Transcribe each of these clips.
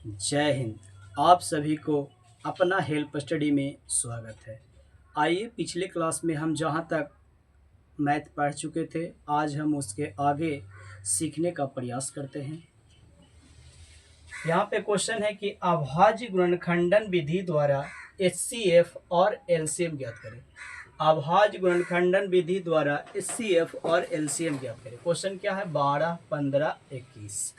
जय हिंद। आप सभी को अपना हेल्प स्टडी में स्वागत है। आइए, पिछले क्लास में हम जहाँ तक मैथ पढ़ चुके थे, आज हम उसके आगे सीखने का प्रयास करते हैं। यहाँ पे क्वेश्चन है कि अभाज्य गुणनखंडन विधि द्वारा एचसीएफ और एलसीएम ज्ञात करें। अभाज्य गुणनखंडन विधि द्वारा एचसीएफ और एलसीएम ज्ञात करें। क्वेश्चन क्या है? 12, 15, 21।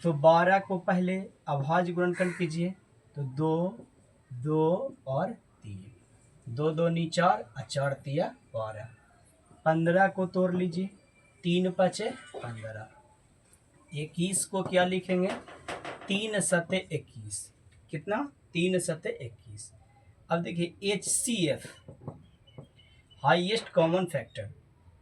तो 12 को पहले अभाज्य गुणनखंड कीजिए, तो 2, 2 और 3, 2 दूनी 4, 4 तिया 12। 15 को तोड़ लीजिए, 3 पचे 15। 21 को क्या लिखेंगे? 3 सते 21। कितना? 3 सते 21। अब देखिए HCF हाईएस्ट कॉमन फैक्टर,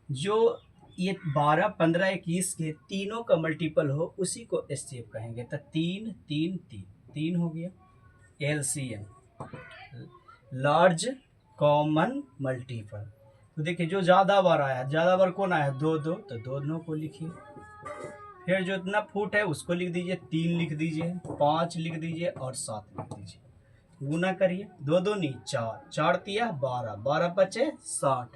जो ये 12, 15, 21 के तीनों का मल्टीपल हो उसी को HCF कहेंगे। तो 3, 3, 3, 3 हो गया। LCM लार्ज कॉमन मल्टीपल, तो देखिए जो ज़्यादा बार आया, ज़्यादा बार कौन आया? 2, 2, तो 2 2 को लिखिए। फिर जो इतना फुट है उसको लिख दीजिए, 3 लिख दीजिए, 5 लिख दीजिए और 7 लिख दीजिए। गुना करिए, 2 दूनी 4, 4 तिया 12, 12 पचे 60,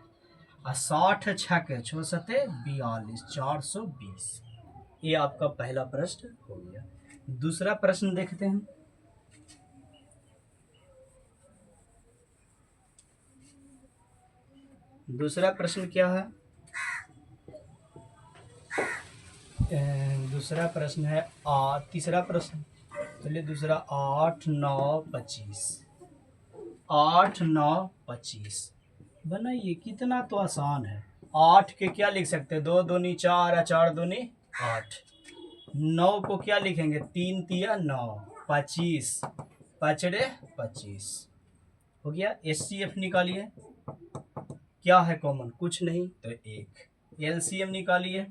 और 60 छके 6 सते 42, 420। ये आपका पहला प्रश्न हो गया। दूसरा प्रश्न देखते हैं। दूसरा प्रश्न क्या है? दूसरा प्रश्न है तीसरा प्रश्न। चलिए दूसरा 8, 9, 25। 8, 9, 25 बनाइए। कितना तो आसान है। 8 के क्या लिख सकते हैं? 2 दूनी 4, 4 दूनी 8। 9 को क्या लिखेंगे? 3 तिया 9, 25, पचड़े 25 हो गया। HCF निकालिए। क्या है कॉमन? कुछ नहीं, तो 1। LCM निकालिए।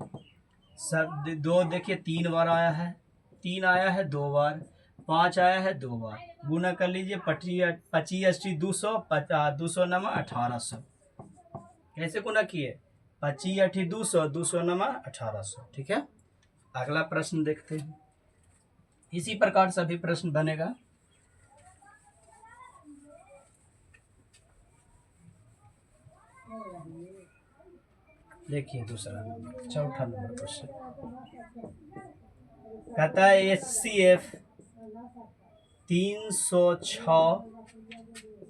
सब 2 देखिए 3 बार आया है, 3 आया है 2 बार, 5 आया है 2 बार। गुना कर लीजिए, 25 200, 200 नमा 1800। कैसे गुना किए? 25 200, 200 नमा 1800। ठीक है, अगला प्रश्न देखते हैं। इसी प्रकार सभी प्रश्न बनेगा। देखिए दूसरा नंबर, चौथा नंबर क्वेश्चन कहता है HCF 306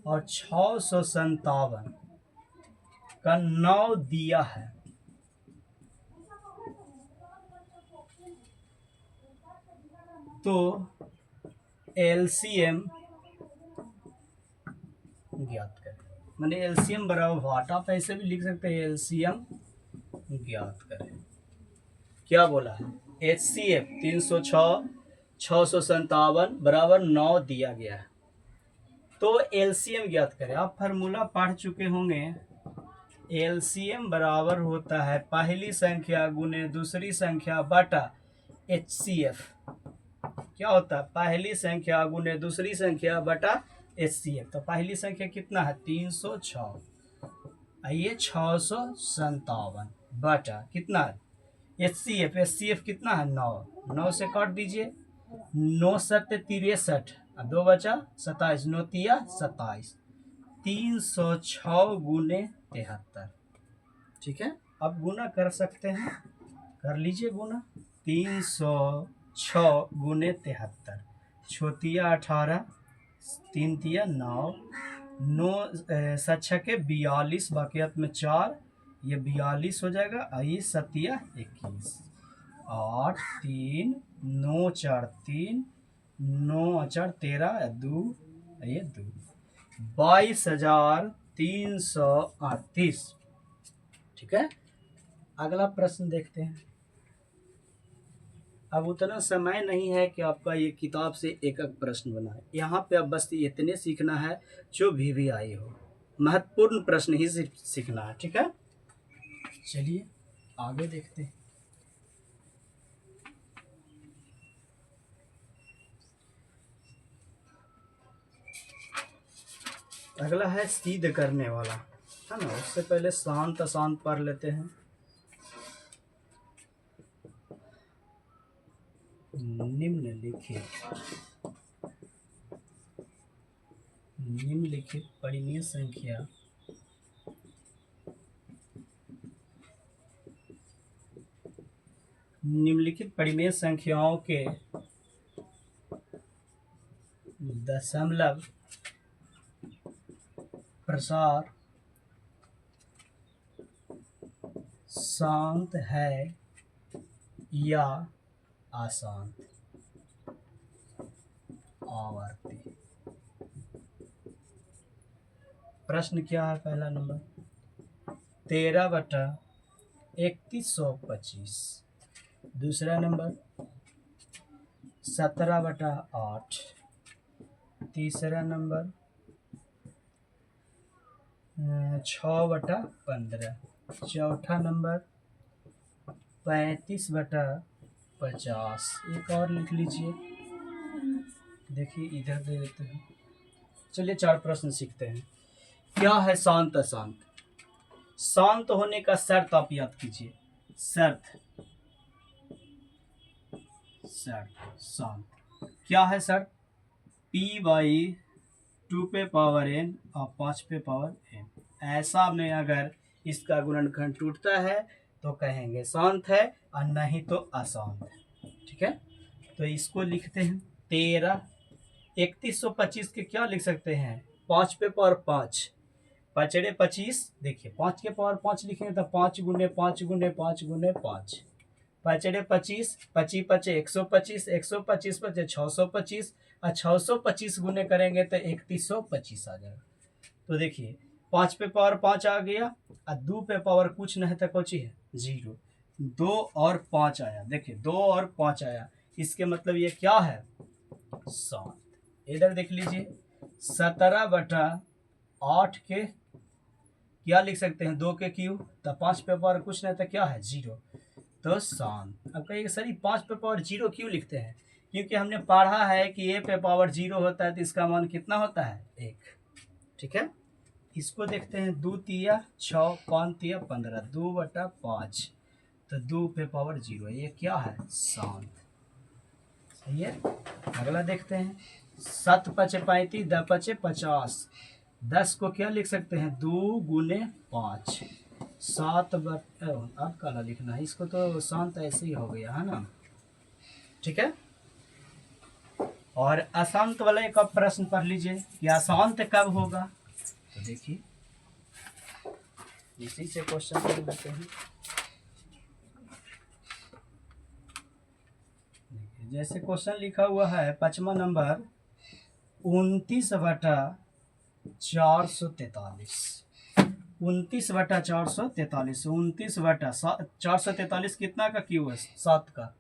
और 657 का 9 दिया है, तो LCM ज्ञात करें। मैंने LCM बराबर व्हाट, आप ऐसे भी लिख सकते हैं LCM ज्ञात करें। क्या बोला है? HCF 306, 657 बराबर 9 दिया गया है, तो LCM ज्ञात करें। आप फार्मूला पढ़ चुके होंगे। LCM बराबर होता है पहली संख्या गुने दूसरी संख्या बटा HCF। क्या होता है? पहली संख्या गुने दूसरी संख्या बटा HCF। तो पहली संख्या कितना है? 306, आइए 657 बटा कितना है? HCF कितना है? 9। 9 से काट दीजिए, 9 सत्ते 63, 2 बचा 27, 9 तिया 27, 306 गुने 73। ठीक है, अब गुना कर सकते हैं, कर लीजिए गुना। 306 गुने 73, छोतिया 18, 3 तिया 9, 9 6 42, बाकियात में 4, ये 42 हो जाएगा। आइए 7 21, 8 3 9 4 3, 9 4 13, 2 ये 2, 22,338। ठीक है, अगला प्रश्न देखते हैं। अब उतना समय नहीं है कि आपका ये किताब से एक एक प्रश्न बनाए। यहाँ पे अब बस इतने सीखना है जो भी आई हो, महत्वपूर्ण प्रश्न ही सीखना है। ठीक है, चलिए आगे देखते हैं। अगला है सिद्ध करने वाला, है ना। उससे पहले शांत अशांत पढ़ लेते हैं। निम्नलिखित निम्नलिखित परिमेय संख्या निम्नलिखित परिमेय संख्याओं के दशमलव प्रसार शांत है या अशांत। आवर्ती प्रश्न क्या है? पहला नंबर 13/3125। दूसरा नंबर 17/8। तीसरा नंबर 6/15। चौथा नंबर 35/50। एक और लिख लीजिए, देखिए इधर दे देते हैं। चलिए 4 प्रश्न सीखते हैं। क्या है शांत अशांत? शांत होने का शर्त आप याद कीजिए। शर्त शांत क्या है? शर्त p/2 पे पावर n और 5 पे पावर n। ऐसा में अगर इसका गुणनखंड टूटता है तो कहेंगे शांत है और नहीं तो अशांत है। ठीक है, तो इसको लिखते हैं 13। 3125 के क्या लिख सकते हैं? 5 पे पावर 5, 5 25। देखिए 5 के पावर 5 लिखेंगे तो 5 गुने 5 गुने 5 गुने 5, 5 25, 25 25 125, 125 25 625 और 625 गुने करेंगे तो 3125 आ जाएगा। तो देखिए 5 पे पावर 5 आ गया और 2 पे पावर कुछ नहीं था, कौची है? 0। 2 और 5 आया, देखिए 2 और 5 आया, इसके मतलब ये क्या है? शांत। इधर देख लीजिए 17/8 के क्या लिख सकते हैं? 2 के क्यूब, तो 5 पे पावर कुछ नहीं था, क्या है? 0। तो शांत। अब कहिए सर 5 पे पावर 0 क्यों लिखते हैं? क्योंकि हमने पढ़ा है कि a पे पावर 0 होता है तो इसका मान कितना होता है? 1। ठीक है, इसको देखते हैं 2 तिया 6, 5 तिया 15, 2/5, तो 2 पे पावर 0, ये क्या है? शांत। सही है। अगला देखते हैं 7 5 35, 10 5 50। 10 को क्या लिख सकते हैं? 2 गुने 5, 7 अब काला लिखना है इसको, तो शांत ऐसे ही हो गया है ना। ठीक है, और अशांत वाला एक और प्रश्न पढ़ लीजिए कि अशांत कब होगा। तो देखिए इसी से क्वेश्चन कर लेते हैं। जैसे क्वेश्चन लिखा हुआ है 5वां नंबर 29/443। 29/443। 29/443 कितना का क्यूब है? 7 का।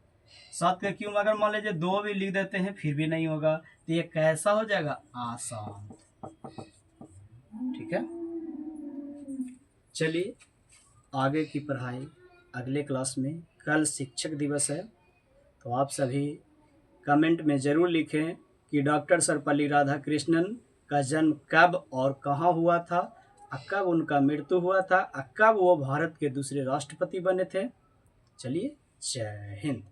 7 का क्यूब अगर मान लीजिए 2 भी लिख देते हैं फिर भी नहीं होगा, तो ये कैसा हो जाएगा? आसान। ठीक है, चलिए आगे की पढ़ाई अगले क्लास में। कल शिक्षक दिवस है, तो आप सभी कमेंट में ज़रूर लिखें कि डॉक्टर सर्वपल्ली राधाकृष्णन का जन्म कब और कहाँ हुआ था, और कब उनका मृत्यु हुआ था, और कब वो भारत के दूसरे राष्ट्रपति बने थे। चलिए, जय हिंद।